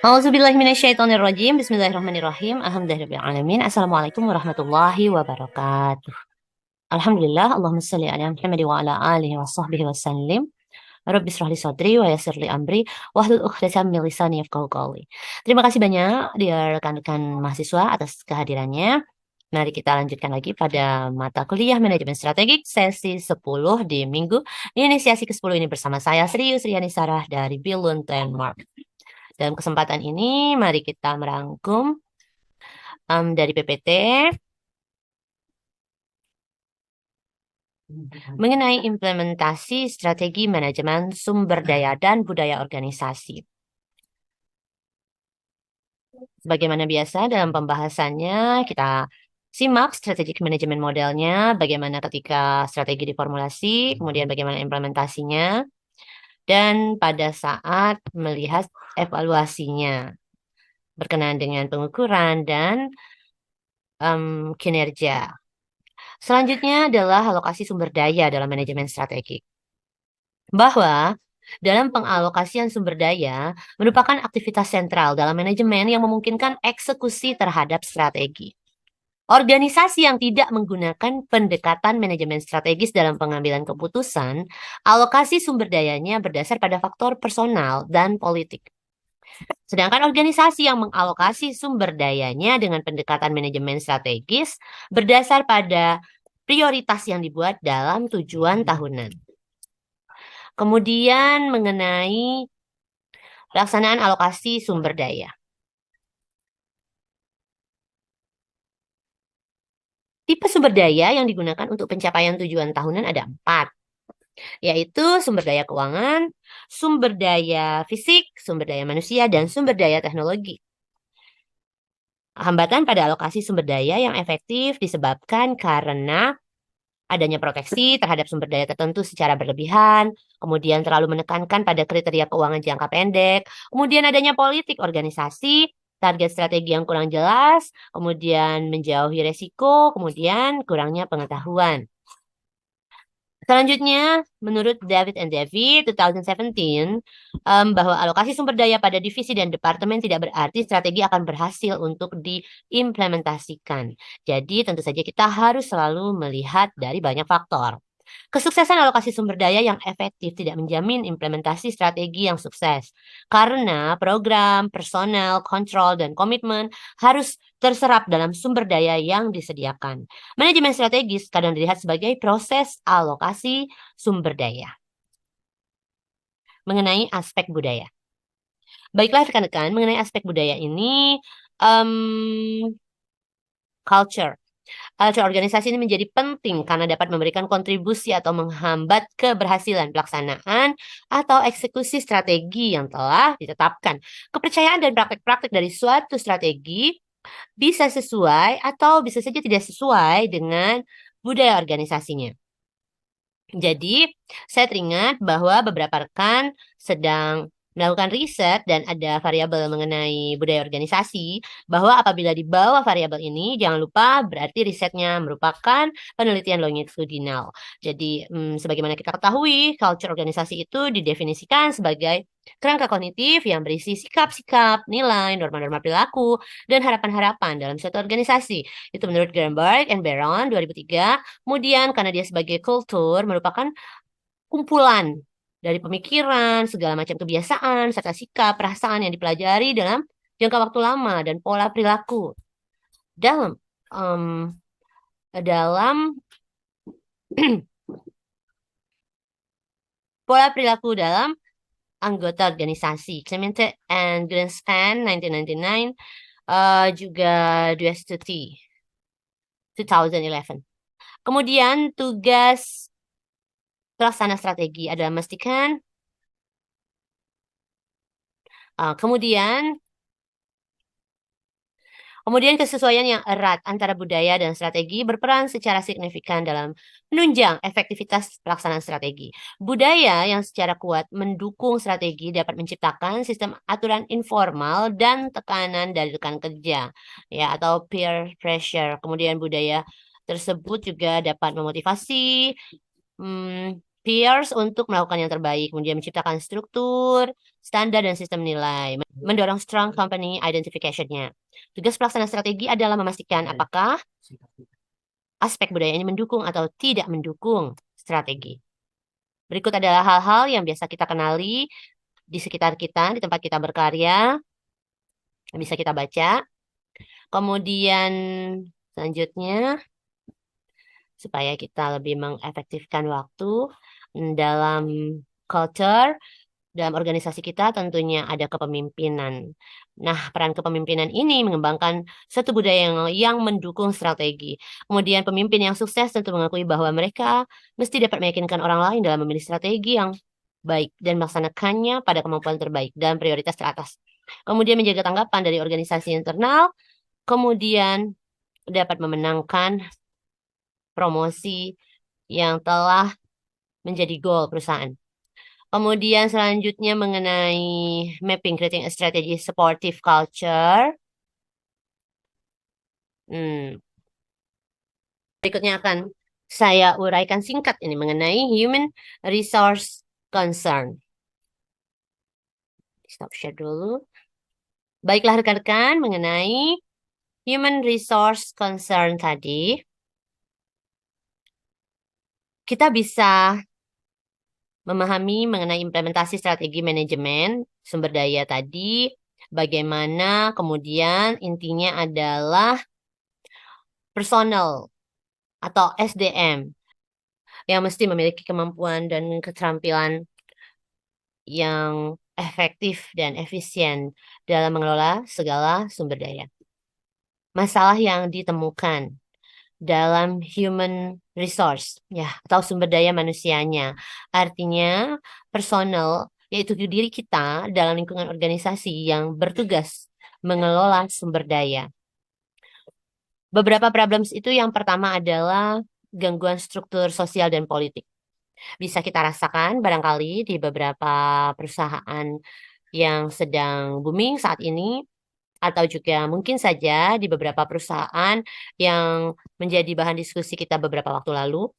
Auzubillahiminasyaitonirrajim. Bismillahirrahmanirrahim. Alhamdulillahirrahmanirrahim. Assalamualaikum warahmatullahi wabarakatuh. Alhamdulillah. Allahumma salli ala Muhammad wa ala alihi wa sahbihi wa sallim. Rabbi israh li sadri wa yassir li amri wahlul 'uqdatam min lisani yafqahu qawli. Terima kasih banyak dia rekan-rekan mahasiswa atas kehadirannya. Mari kita lanjutkan lagi pada mata kuliah manajemen strategik sesi 10 di minggu inisiasi ke-10 ini bersama saya Sri Yusriani Sarah dari Billund, Denmark. Dalam kesempatan ini, mari kita merangkum dari PPT mengenai implementasi strategi manajemen sumber daya dan budaya organisasi. Sebagaimana biasa dalam pembahasannya, kita simak strategic management modelnya, bagaimana ketika strategi diformulasi, kemudian bagaimana implementasinya, dan pada saat melihat evaluasinya berkenaan dengan pengukuran dan kinerja. Selanjutnya adalah alokasi sumber daya dalam manajemen strategik. Bahwa dalam pengalokasian sumber daya merupakan aktivitas sentral dalam manajemen yang memungkinkan eksekusi terhadap strategi. Organisasi yang tidak menggunakan pendekatan manajemen strategis dalam pengambilan keputusan, alokasi sumber dayanya berdasar pada faktor personal dan politik. Sedangkan organisasi yang mengalokasi sumber dayanya dengan pendekatan manajemen strategis berdasar pada prioritas yang dibuat dalam tujuan tahunan. Kemudian mengenai pelaksanaan alokasi sumber daya. Tipe sumber daya yang digunakan untuk pencapaian tujuan tahunan ada 4, yaitu sumber daya keuangan, sumber daya fisik, sumber daya manusia, dan sumber daya teknologi. Hambatan pada alokasi sumber daya yang efektif disebabkan karena adanya proteksi terhadap sumber daya tertentu secara berlebihan, kemudian terlalu menekankan pada kriteria keuangan jangka pendek, kemudian adanya politik organisasi, target strategi yang kurang jelas, kemudian menjauhi resiko, kemudian kurangnya pengetahuan. Selanjutnya, menurut David and David 2017, bahwa alokasi sumber daya pada divisi dan departemen tidak berarti strategi akan berhasil untuk diimplementasikan. Jadi, tentu saja kita harus selalu melihat dari banyak faktor. Kesuksesan alokasi sumber daya yang efektif tidak menjamin implementasi strategi yang sukses, karena program, personel, kontrol, dan komitmen harus terserap dalam sumber daya yang disediakan. Manajemen strategis kadang dilihat sebagai proses alokasi sumber daya. Mengenai aspek budaya. Baiklah rekan-rekan, mengenai aspek budaya ini, culture organisasi ini menjadi penting karena dapat memberikan kontribusi atau menghambat keberhasilan pelaksanaan atau eksekusi strategi yang telah ditetapkan. Kepercayaan dan praktek-praktek dari suatu strategi bisa sesuai atau bisa saja tidak sesuai dengan budaya organisasinya. Jadi, saya teringat bahwa beberapa rekan sedang melakukan riset dan ada variabel mengenai budaya organisasi, bahwa apabila di bawah variabel ini, jangan lupa berarti risetnya merupakan penelitian longitudinal. Jadi, sebagaimana kita ketahui, culture organisasi itu didefinisikan sebagai kerangka kognitif yang berisi sikap-sikap, nilai, norma-norma perilaku, dan harapan-harapan dalam suatu organisasi. Itu menurut Greenberg and Baron 2003. Kemudian, karena dia sebagai kultur, merupakan kumpulan dari pemikiran, segala macam kebiasaan, serta sikap, perasaan yang dipelajari dalam jangka waktu lama dan pola perilaku. Dalam pola perilaku dalam anggota organisasi. Clemente and Greenspan 1999, juga Duestuti 2011. Kemudian tugas pelaksana strategi adalah memastikan kemudian kesesuaian yang erat antara budaya dan strategi berperan secara signifikan dalam menunjang efektivitas pelaksanaan strategi. Budaya yang secara kuat mendukung strategi dapat menciptakan sistem aturan informal dan tekanan dari rekan kerja, ya, atau peer pressure. Kemudian budaya tersebut juga dapat memotivasi peers untuk melakukan yang terbaik, kemudian menciptakan struktur, standar, dan sistem nilai. mendorong strong company identification-nya. Tugas pelaksana strategi adalah memastikan apakah aspek budaya ini mendukung atau tidak mendukung strategi. Berikut adalah hal-hal yang biasa kita kenali di sekitar kita, di tempat kita berkarya, yang bisa kita baca. Kemudian selanjutnya, supaya kita lebih mengefektifkan waktu dalam culture, dalam organisasi kita tentunya ada kepemimpinan. Nah, peran kepemimpinan ini mengembangkan satu budaya yang mendukung strategi. Kemudian pemimpin yang sukses tentu mengakui bahwa mereka mesti dapat meyakinkan orang lain dalam memilih strategi yang baik dan melaksanakannya pada kemampuan terbaik dan prioritas teratas. Kemudian menjaga tanggapan dari organisasi internal, kemudian dapat memenangkan promosi yang telah menjadi goal perusahaan. Kemudian selanjutnya mengenai mapping creating a strategy supportive culture. Berikutnya akan saya uraikan singkat ini mengenai human resource concern. Stop share dulu. Baiklah rekan-rekan, mengenai human resource concern tadi, kita bisa memahami mengenai implementasi strategi manajemen sumber daya tadi, bagaimana kemudian intinya adalah personal atau SDM yang mesti memiliki kemampuan dan keterampilan yang efektif dan efisien dalam mengelola segala sumber daya. Masalah yang ditemukan dalam human resource ya atau sumber daya manusianya. Artinya personal yaitu diri kita dalam lingkungan organisasi yang bertugas mengelola sumber daya. Beberapa problems itu yang pertama adalah gangguan struktur sosial dan politik. Bisa kita rasakan barangkali di beberapa perusahaan yang sedang booming saat ini, atau juga mungkin saja di beberapa perusahaan yang menjadi bahan diskusi kita beberapa waktu lalu.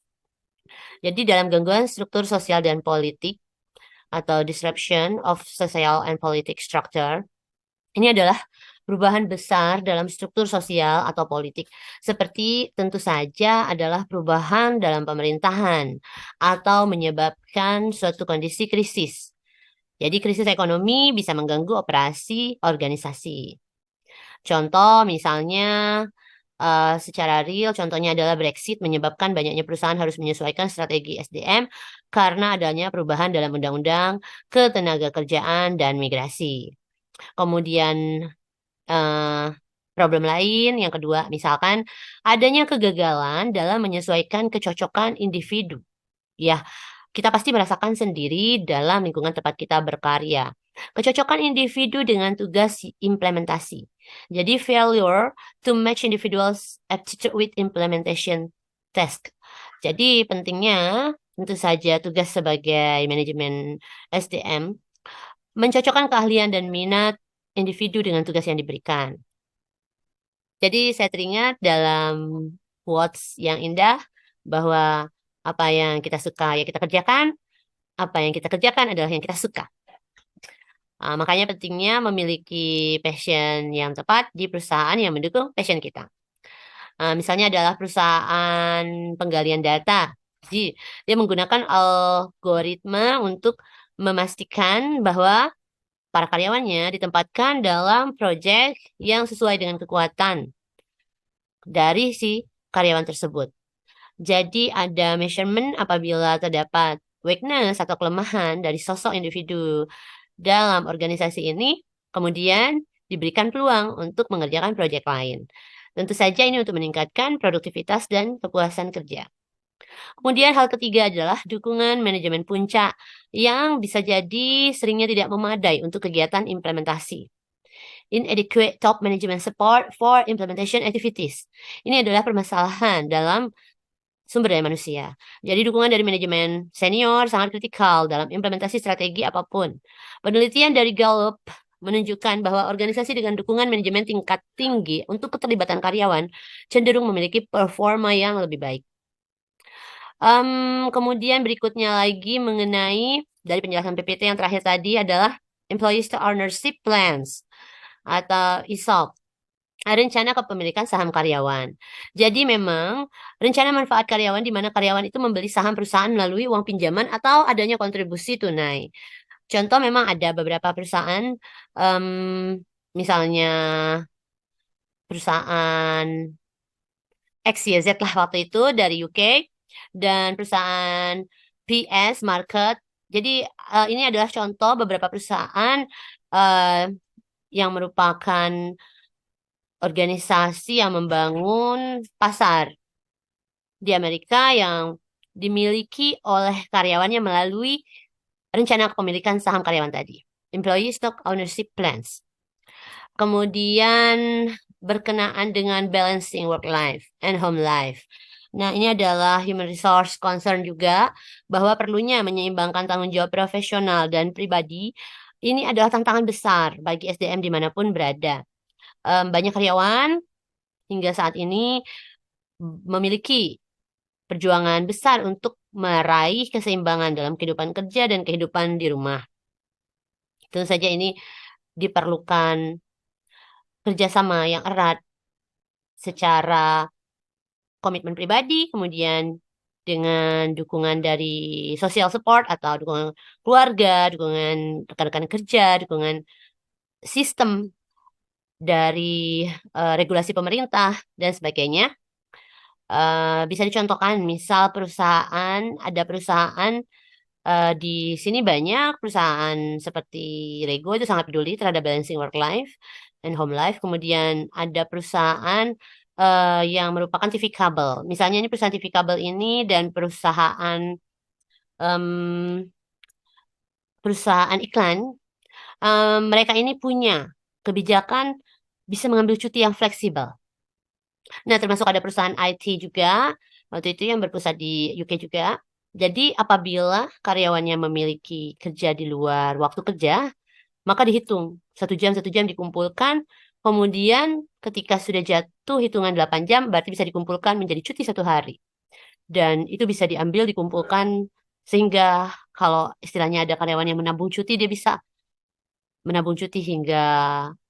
Jadi dalam gangguan struktur sosial dan politik atau disruption of social and politic structure, ini adalah perubahan besar dalam struktur sosial atau politik, seperti tentu saja adalah perubahan dalam pemerintahan atau menyebabkan suatu kondisi krisis. Jadi krisis ekonomi bisa mengganggu operasi organisasi. Contoh misalnya secara real, contohnya adalah Brexit menyebabkan banyaknya perusahaan harus menyesuaikan strategi SDM karena adanya perubahan dalam undang-undang ketenagakerjaan dan migrasi. Kemudian problem lain yang kedua, misalkan adanya kegagalan dalam menyesuaikan kecocokan individu. Ya, kita pasti merasakan sendiri dalam lingkungan tempat kita berkarya. Kecocokan individu dengan tugas implementasi. Jadi failure to match individuals aptitude with implementation task. Jadi pentingnya tentu saja tugas sebagai manajemen SDM mencocokkan keahlian dan minat individu dengan tugas yang diberikan. Jadi saya teringat dalam quotes yang indah bahwa apa yang kita suka ya kita kerjakan, apa yang kita kerjakan adalah yang kita suka. Makanya pentingnya memiliki passion yang tepat di perusahaan yang mendukung passion kita. Misalnya adalah perusahaan penggalian data. Jadi dia menggunakan algoritma untuk memastikan bahwa para karyawannya ditempatkan dalam proyek yang sesuai dengan kekuatan dari si karyawan tersebut. Jadi ada measurement apabila terdapat weakness atau kelemahan dari sosok individu dalam organisasi ini, kemudian diberikan peluang untuk mengerjakan proyek lain. Tentu saja ini untuk meningkatkan produktivitas dan kepuasan kerja. Kemudian hal ketiga adalah dukungan manajemen puncak yang bisa jadi seringnya tidak memadai untuk kegiatan implementasi. Inadequate top management support for implementation activities. Ini adalah permasalahan dalam sumber daya manusia. Jadi dukungan dari manajemen senior sangat kritikal dalam implementasi strategi apapun. Penelitian dari Gallup menunjukkan bahwa organisasi dengan dukungan manajemen tingkat tinggi untuk keterlibatan karyawan cenderung memiliki performa yang lebih baik. Kemudian berikutnya lagi mengenai dari penjelasan PPT yang terakhir tadi adalah Employee Stock Ownership Plans atau ESOP. Rencana kepemilikan saham karyawan. Jadi memang rencana manfaat karyawan di mana karyawan itu membeli saham perusahaan melalui uang pinjaman atau adanya kontribusi tunai. Contoh memang ada beberapa perusahaan, em, misalnya perusahaan XYZ lah waktu itu dari UK dan perusahaan PS Market. Jadi ini adalah contoh beberapa perusahaan eh, yang merupakan organisasi yang membangun pasar di Amerika yang dimiliki oleh karyawannya melalui rencana kepemilikan saham karyawan tadi. Employee Stock Ownership Plans. Kemudian berkenaan dengan balancing work life and home life. Nah, ini adalah human resource concern juga bahwa perlunya menyeimbangkan tanggung jawab profesional dan pribadi. Ini adalah tantangan besar bagi SDM dimanapun berada. Banyak karyawan hingga saat ini memiliki perjuangan besar untuk meraih keseimbangan dalam kehidupan kerja dan kehidupan di rumah. Tentu saja ini diperlukan kerjasama yang erat secara komitmen pribadi, kemudian dengan dukungan dari social support atau dukungan keluarga, dukungan rekan-rekan kerja, dukungan sistem dari regulasi pemerintah dan sebagainya. Bisa dicontohkan, misal ada perusahaan di sini banyak perusahaan seperti Lego itu sangat peduli terhadap balancing work life and home life. Kemudian ada perusahaan yang merupakan TV kabel. Misalnya ini perusahaan TV kabel ini dan em, perusahaan iklan, mereka ini punya kebijakan bisa mengambil cuti yang fleksibel. Nah, termasuk ada perusahaan IT juga, waktu itu yang berpusat di UK juga. Jadi, apabila karyawannya memiliki kerja di luar waktu kerja, maka dihitung. 1 jam dikumpulkan, kemudian ketika sudah jatuh hitungan 8 jam, berarti bisa dikumpulkan menjadi cuti 1 hari. Dan itu bisa diambil, dikumpulkan, sehingga kalau istilahnya ada karyawan yang menabung cuti, dia bisa menabung cuti hingga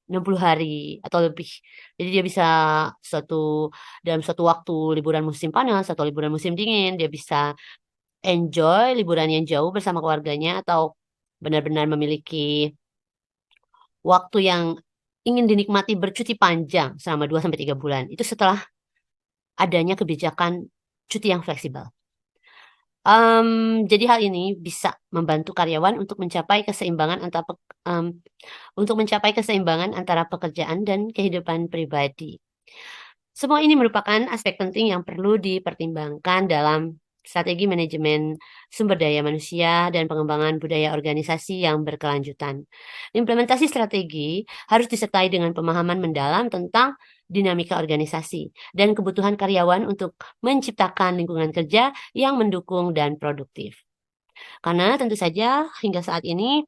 60 hari atau lebih. Jadi dia bisa suatu dalam suatu waktu liburan musim panas atau liburan musim dingin, dia bisa enjoy liburan yang jauh bersama keluarganya atau benar-benar memiliki waktu yang ingin dinikmati bercuti panjang selama 2 sampai 3 bulan. Itu setelah adanya kebijakan cuti yang fleksibel. Jadi hal ini bisa membantu karyawan untuk mencapai keseimbangan antara pekerjaan dan kehidupan pribadi. Semua ini merupakan aspek penting yang perlu dipertimbangkan dalam strategi manajemen sumber daya manusia dan pengembangan budaya organisasi yang berkelanjutan. Implementasi strategi harus disertai dengan pemahaman mendalam tentang dinamika organisasi dan kebutuhan karyawan untuk menciptakan lingkungan kerja yang mendukung dan produktif. Karena tentu saja hingga saat ini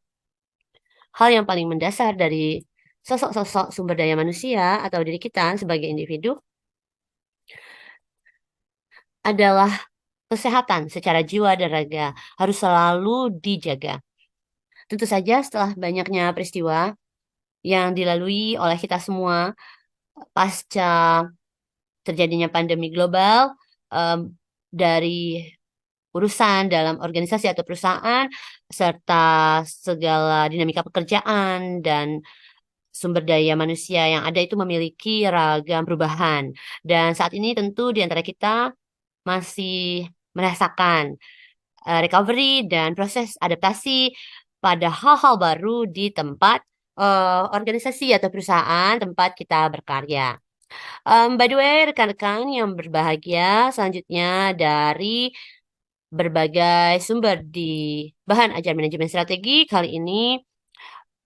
hal yang paling mendasar dari sosok-sosok sumber daya manusia atau diri kita sebagai individu adalah kesehatan secara jiwa dan raga harus selalu dijaga. Tentu saja setelah banyaknya peristiwa yang dilalui oleh kita semua pasca terjadinya pandemi global, em, dari urusan dalam organisasi atau perusahaan, serta segala dinamika pekerjaan dan sumber daya manusia yang ada itu memiliki ragam perubahan. Dan saat ini tentu di antara kita masih merasakan recovery dan proses adaptasi pada hal-hal baru di tempat organisasi atau perusahaan tempat kita berkarya. By the way, rekan-rekan yang berbahagia, selanjutnya dari berbagai sumber di bahan ajar manajemen strategi, kali ini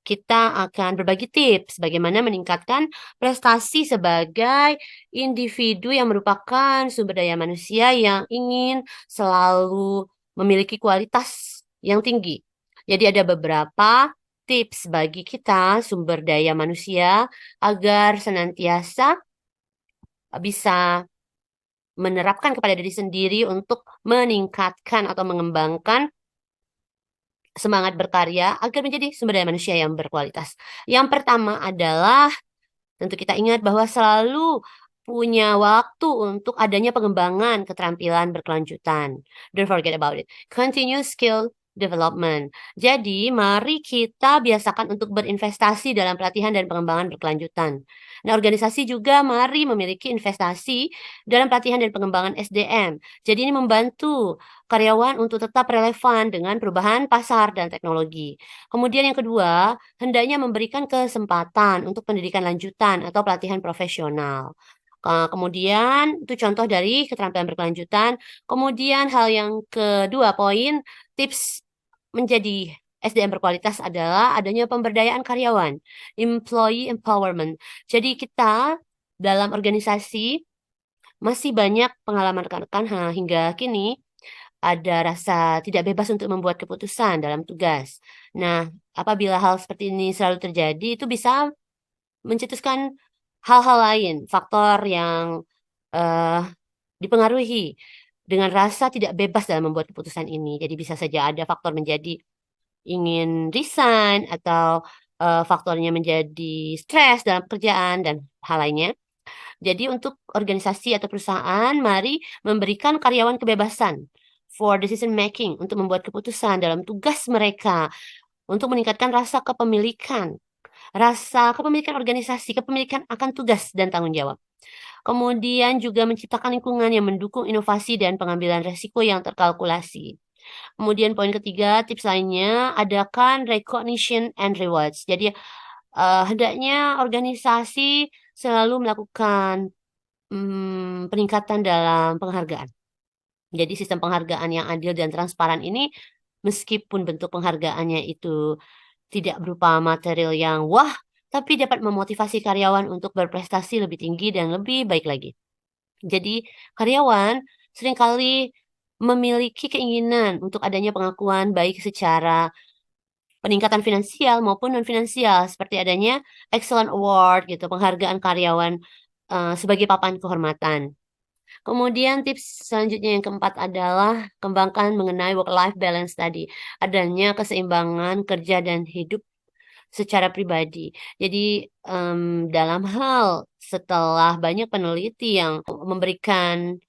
kita akan berbagi tips bagaimana meningkatkan prestasi sebagai individu yang merupakan sumber daya manusia yang ingin selalu memiliki kualitas yang tinggi. Jadi ada beberapa tips bagi kita sumber daya manusia agar senantiasa bisa menerapkan kepada diri sendiri untuk meningkatkan atau mengembangkan semangat berkarya agar menjadi sumber daya manusia yang berkualitas. Yang pertama adalah tentu kita ingat bahwa selalu punya waktu untuk adanya pengembangan keterampilan berkelanjutan. Don't forget about it. Continuous skill development. Jadi, mari kita biasakan untuk berinvestasi dalam pelatihan dan pengembangan berkelanjutan. Nah, organisasi juga mari memiliki investasi dalam pelatihan dan pengembangan SDM. Jadi, ini membantu karyawan untuk tetap relevan dengan perubahan pasar dan teknologi. Kemudian yang kedua, hendaknya memberikan kesempatan untuk pendidikan lanjutan atau pelatihan profesional. Kemudian itu contoh dari keterampilan berkelanjutan. Kemudian hal yang kedua poin, tips menjadi SDM berkualitas adalah adanya pemberdayaan karyawan, employee empowerment. Jadi kita dalam organisasi masih banyak pengalaman rekan-rekan hingga kini ada rasa tidak bebas untuk membuat keputusan dalam tugas. Nah, apabila hal seperti ini selalu terjadi, itu bisa mencetuskan hal-hal lain, faktor yang eh, dipengaruhi dengan rasa tidak bebas dalam membuat keputusan ini. Jadi bisa saja ada faktor menjadi ingin resign atau faktornya menjadi stres dalam pekerjaan dan hal lainnya. Jadi untuk organisasi atau perusahaan, mari memberikan karyawan kebebasan for decision making untuk membuat keputusan dalam tugas mereka untuk meningkatkan rasa kepemilikan organisasi, kepemilikan akan tugas dan tanggung jawab. Kemudian juga menciptakan lingkungan yang mendukung inovasi dan pengambilan resiko yang terkalkulasi. Kemudian poin ketiga, tips lainnya, adakan recognition and rewards. Jadi hendaknya organisasi selalu melakukan peningkatan dalam penghargaan. Jadi sistem penghargaan yang adil dan transparan ini, meskipun bentuk penghargaannya itu tidak berupa material yang wah, tapi dapat memotivasi karyawan untuk berprestasi lebih tinggi dan lebih baik lagi. Jadi karyawan seringkali memiliki keinginan untuk adanya pengakuan baik secara peningkatan finansial maupun non finansial seperti adanya Excellent Award gitu, penghargaan karyawan sebagai papan kehormatan. Kemudian tips selanjutnya yang keempat adalah kembangkan mengenai work-life balance tadi. Adanya keseimbangan kerja dan hidup secara pribadi. Jadi dalam hal setelah banyak peneliti yang memberikan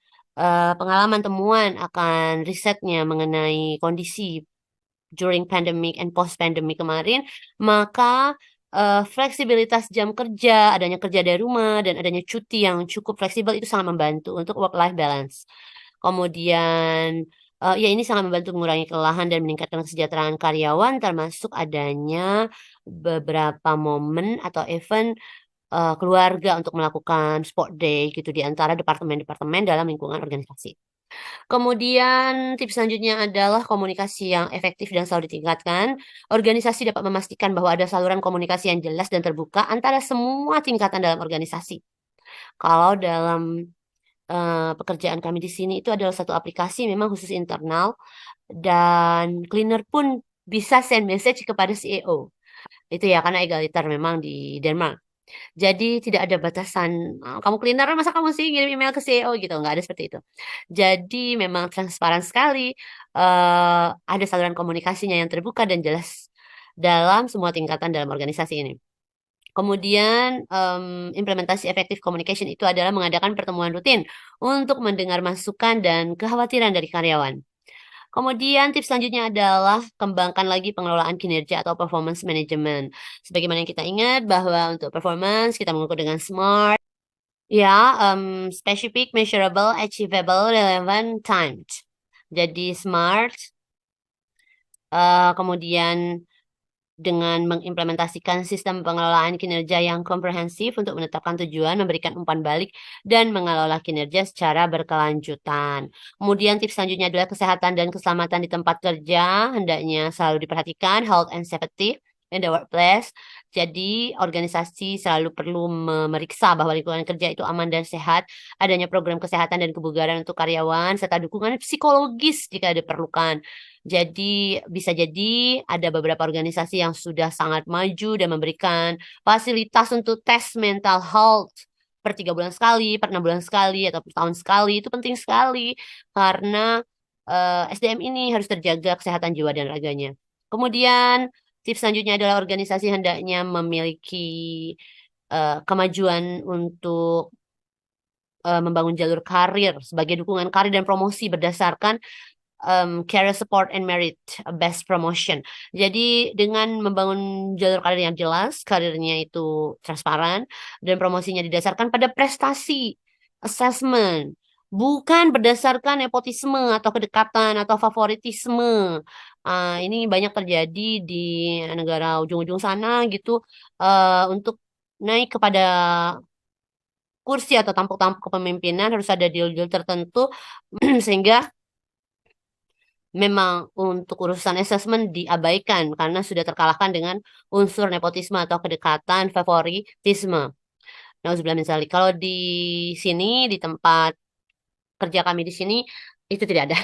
pengalaman temuan akan risetnya mengenai kondisi during pandemic and post pandemic kemarin, maka fleksibilitas jam kerja, adanya kerja dari rumah, dan adanya cuti yang cukup fleksibel itu sangat membantu untuk work-life balance. Kemudian, ya ini sangat membantu mengurangi kelelahan dan meningkatkan kesejahteraan karyawan, termasuk adanya beberapa momen atau event keluarga untuk melakukan sport day gitu di antara departemen-departemen dalam lingkungan organisasi. Kemudian tips selanjutnya adalah komunikasi yang efektif dan selalu ditingkatkan. Organisasi dapat memastikan bahwa ada saluran komunikasi yang jelas dan terbuka antara semua tingkatan dalam organisasi. Kalau dalam pekerjaan kami di sini itu adalah satu aplikasi memang khusus internal dan cleaner pun bisa send message kepada CEO. Itu ya karena egaliter memang di Denmark. Jadi tidak ada batasan, kamu cleaner masa kamu sih ngirim email ke CEO gitu, nggak ada seperti itu. Jadi memang transparan sekali, ada saluran komunikasinya yang terbuka dan jelas dalam semua tingkatan dalam organisasi ini. Kemudian implementasi efektif communication itu adalah mengadakan pertemuan rutin untuk mendengar masukan dan kekhawatiran dari karyawan. Kemudian tips selanjutnya adalah kembangkan lagi pengelolaan kinerja atau performance management. Sebagaimana yang kita ingat bahwa untuk performance kita mengukur dengan SMART, ya, specific, measurable, achievable, relevant, timed. Jadi SMART, kemudian dengan mengimplementasikan sistem pengelolaan kinerja yang komprehensif untuk menetapkan tujuan, memberikan umpan balik, dan mengelola kinerja secara berkelanjutan. Kemudian tips selanjutnya adalah kesehatan dan keselamatan di tempat kerja, hendaknya selalu diperhatikan, health and safety in the workplace. Jadi organisasi selalu perlu memeriksa bahwa lingkungan kerja itu aman dan sehat, adanya program kesehatan dan kebugaran untuk karyawan, serta dukungan psikologis jika diperlukan. Jadi bisa jadi ada beberapa organisasi yang sudah sangat maju dan memberikan fasilitas untuk tes mental health per 3 bulan sekali, per 6 bulan sekali, atau per tahun sekali. Itu penting sekali karena SDM ini harus terjaga kesehatan jiwa dan raganya. Kemudian tips selanjutnya adalah organisasi hendaknya memiliki kemajuan untuk membangun jalur karir sebagai dukungan karir dan promosi berdasarkan career support and merit based promotion. Jadi dengan membangun jalur karir yang jelas, karirnya itu transparan dan promosinya didasarkan pada prestasi, assessment, bukan berdasarkan nepotisme atau kedekatan atau favoritisme. Ini banyak terjadi di negara ujung-ujung sana gitu untuk naik kepada kursi atau tampuk-tampuk kepemimpinan harus ada deal-deal tertentu sehingga memang untuk urusan assessment diabaikan karena sudah terkalahkan dengan unsur nepotisme atau kedekatan favoritisme. Nauzubillah min dzalik. Kalau di sini di tempat kerja kami di sini itu tidak ada.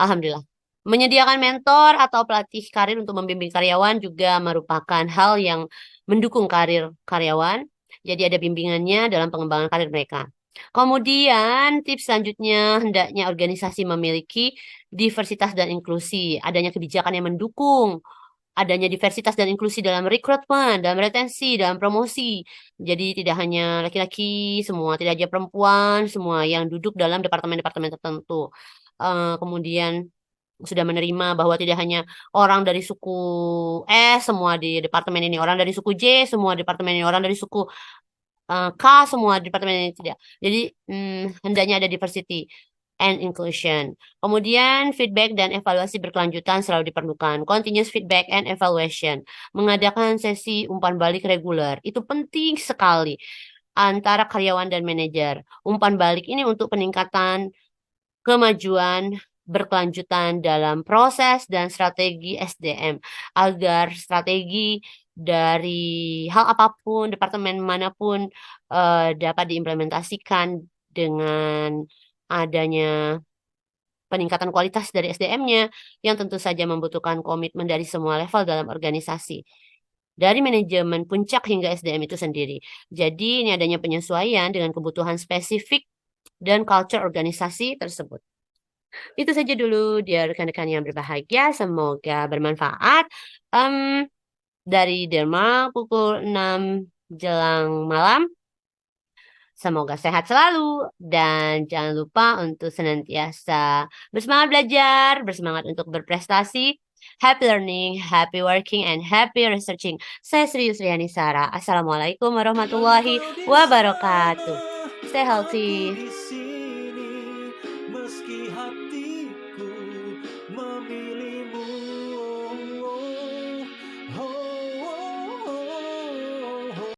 Alhamdulillah. Menyediakan mentor atau pelatih karir untuk membimbing karyawan juga merupakan hal yang mendukung karir karyawan. Jadi ada bimbingannya dalam pengembangan karir mereka. Kemudian tips selanjutnya hendaknya organisasi memiliki diversitas dan inklusi. Adanya kebijakan yang mendukung adanya diversitas dan inklusi dalam rekrutmen, dalam retensi, dalam promosi. Jadi tidak hanya laki-laki semua, tidak hanya perempuan semua yang duduk dalam departemen-departemen tertentu. Kemudian sudah menerima bahwa tidak hanya orang dari suku S semua di departemen ini, orang dari suku J semua departemen ini, orang dari suku K semua departemen ini tidak. Jadi hendaknya ada diversity and inclusion. Kemudian feedback dan evaluasi berkelanjutan selalu diperlukan. Continuous feedback and evaluation. Mengadakan sesi umpan balik reguler. Itu penting sekali antara karyawan dan manajer. Umpan balik ini untuk peningkatan kemajuan berkelanjutan dalam proses dan strategi SDM agar strategi dari hal apapun, departemen manapun dapat diimplementasikan dengan adanya peningkatan kualitas dari SDM-nya yang tentu saja membutuhkan komitmen dari semua level dalam organisasi. Dari manajemen puncak hingga SDM itu sendiri. Jadi ini adanya penyesuaian dengan kebutuhan spesifik dan culture organisasi tersebut. Itu saja dulu dia rekan-rekan yang berbahagia. Semoga bermanfaat. Dari Denmark pukul 6 jelang malam. Semoga sehat selalu dan jangan lupa untuk senantiasa bersemangat belajar, bersemangat untuk berprestasi. Happy learning, happy working, and happy researching. Saya Sri Yusriani Sara. Assalamualaikum warahmatullahi wabarakatuh. Stay healthy.